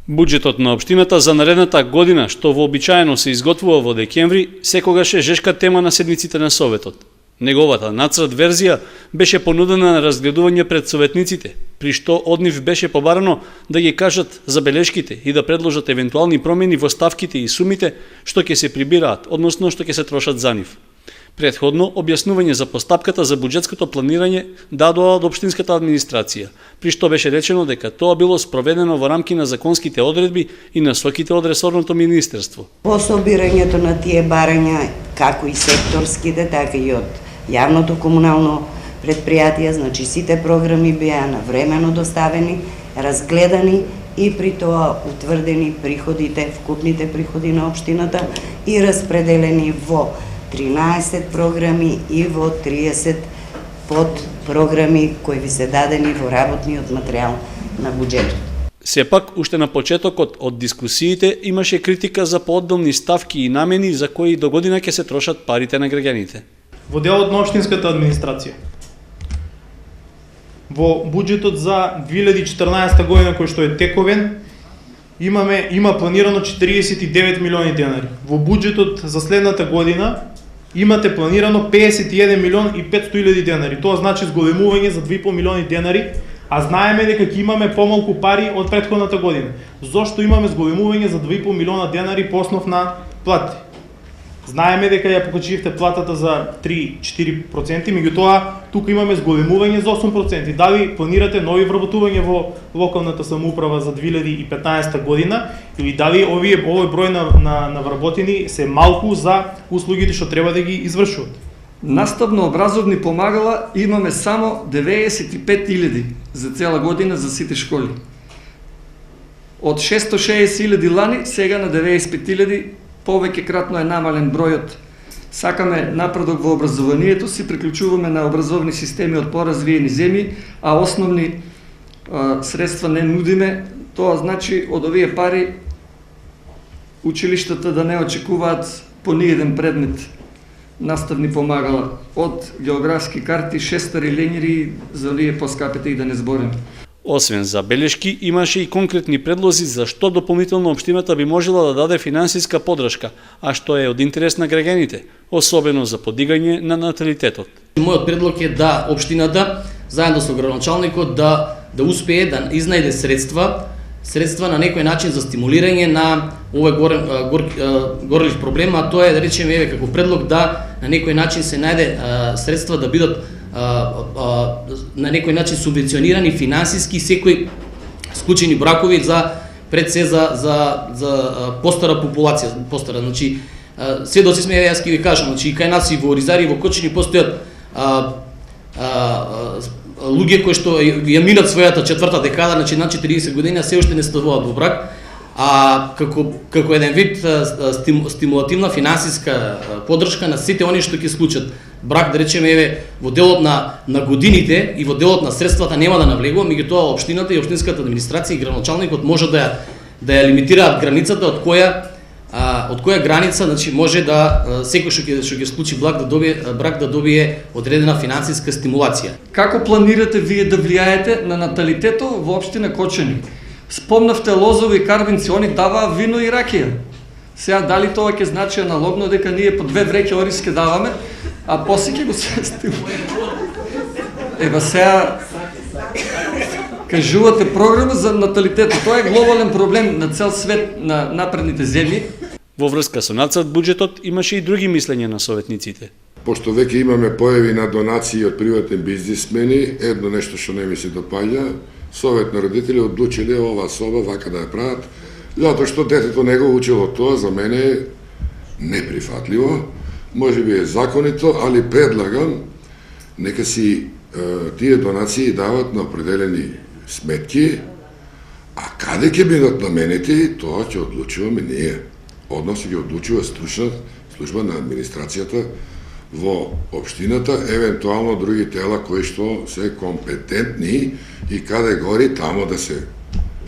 Буџетот на општината за наредната година, што вообичаено се изготвува во декември, секогаш е жешка тема на седниците на Советот. Неговата нацрт верзија беше понудена на разгледување пред советниците, при што од нив беше побарано да ги кажат забелешките и да предложат евентуални промени во ставките и сумите што ќе се прибираат, односно што ќе се трошат за нив. Претходно објаснување за постапката за буџетското планирање дадоа од општинската администрација, при што беше речено дека тоа било спроведено во рамки на законските одредби и насоките од ресорното министерство. По собирањето на тие барања, како и секторските, така и од јавното комунално предпријатие, значи сите програми беа навремено доставени, разгледани и при тоа утврдени приходите, вкупните приходи на општината и распределени во 13 програми и во 30 подпрограми кои ви се дадени во работниот материјал на буџетот. Сепак, уште на почетокот од дискусиите имаше критика за поодделни ставки и намени за кои до година ќе се трошат парите на граѓаните. Во делот на општинската администрација, во буџетот за 2014 година кој што е тековен, има планирано 49 милиони денари. Во буџетот за следната година имате планирано 51 милион и 500 илјади денари. Тоа значи зголемување за 2,5 милиони денари, а знаеме дека ќе имаме помалку пари од претходната година. Зошто имаме зголемување за 2,5 милиона денари по основ на плати? Знаеме дека ја покачивте платата за 3-4%, меѓутоа тука имаме зголемување за 8%. Дали планирате нови вработувања во локалната самоуправа за 2015 година или дали овој број на вработени се малку за услугите што треба да ги извршуваат? Наставно-образовни помагала имаме само 95.000 за цела година за сите школи. Од 660.000 лани, сега на 95.000, повеќе кратно е намален бројот. Сакаме напредок во образованието, си приклучуваме на образовни системи од поразвиени земји, а основни средства не нудиме. Тоа значи од овие пари училиштата да не очекуваат по ниеден предмет наставни помагала. Од географски карти, шестари, ленјери, за овие поскапите и да не зборим. Освен забелешки, имаше и конкретни предлози за што дополнително општината би можела да даде финансиска подршка, а што е од интерес на граѓаните, особено за подигање на наталитетот. Мојот предлог е да општината, заедно со градоначалникот, да успее да изнајде средства на некој начин за стимулирање на овој горлив проблем, а тоа е, да речеме, како предлог да на некој начин се најде средства да бидат на некој начин субвенционирани финансиски секои склучени бракови пред се за постара популација, значи сведоци сме, јас ќе ви кажам, значи кај нас и во Оризари и во Кочани постојат луѓе кои што ја минат својата четврта декада, значи на 40 години, а се уште не ставуваат во брак, а како еден вид стимулативна финансиска поддршка на сите они што ќе склучат брак, да речеме, во делот на годините и во делот на средствата нема да навлегува, меѓутоа општината и општинската администрација и градоначалникот може да ја лимитираат границата од која граница, значи може да секој што ќе склучи брак да добие одредена финансиска стимулација. Како планирате вие да влијаете на наталитето во општина Кочани? Спомнавте лозови и карвинци, они даваа вино и ракија. Сега дали тоа ќе значи аналогно дека ние по 2 вреќи ориз ќе даваме, а после ќе го стимулираме? Ева сега кажувате програма за наталитето. Тоа е глобален проблем на цел свет, на напредните земји. Во врска со нацрт буџетот имаше и други мислења на советниците. Пошто веќе имаме појави на донации од приватни бизнисмени, едно нешто што не ми се допаѓа, Совет на родители одлучиле оваа соба вака да ја прават, затоа што детето не го учило тоа, за мене е неприфатливо, може би е законито, али предлагам нека си тие донации дават на определени сметки, а каде ќе бидат наменети, тоа ќе одлучуваме ние. Односно ќе одлучува стручна служба на администрацијата во општината, евентуално други тела кои што се компетентни и каде гори тамо да се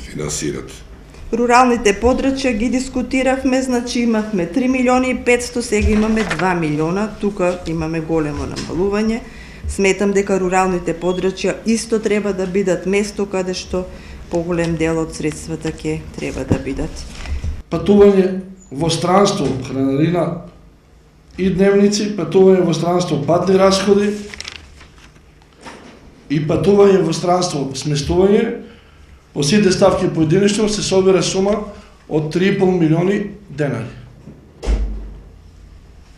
финансират. Руралните подрачја ги дискутиравме, значи имавме 3 милиони и 500, сега имаме 2 милиона, тука имаме големо намалување. Сметам дека руралните подрачја исто треба да бидат место каде што поголем дел од средствата ќе треба да бидат. Патување во странство, хранарина и дневници, патување во странство, патни расходи и патување во странство, сместување, по сите ставки поединечно се собира сума од 3,5 милиони денари.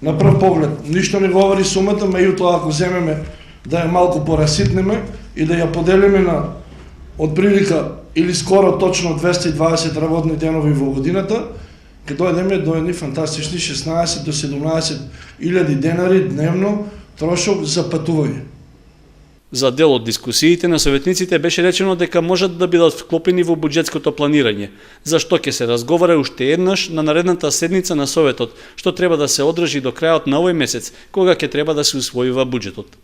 На прв поглед, ништо не говори сумата, меѓутоа ако земеме да ја малку пораситнеме и да ја поделиме на отприлика или скоро точно 220 работни денови во годината, ќе дојдеме до едни фантастични 16 до 17 илјади денари дневно трошок за патување. За дел од дискусиите на советниците беше речено дека можат да бидат вклопени во буџетското планирање, за што ќе се разговара уште еднаш на наредната седница на Советот, што треба да се одржи до крајот на овој месец, кога ќе треба да се усвојува буџетот.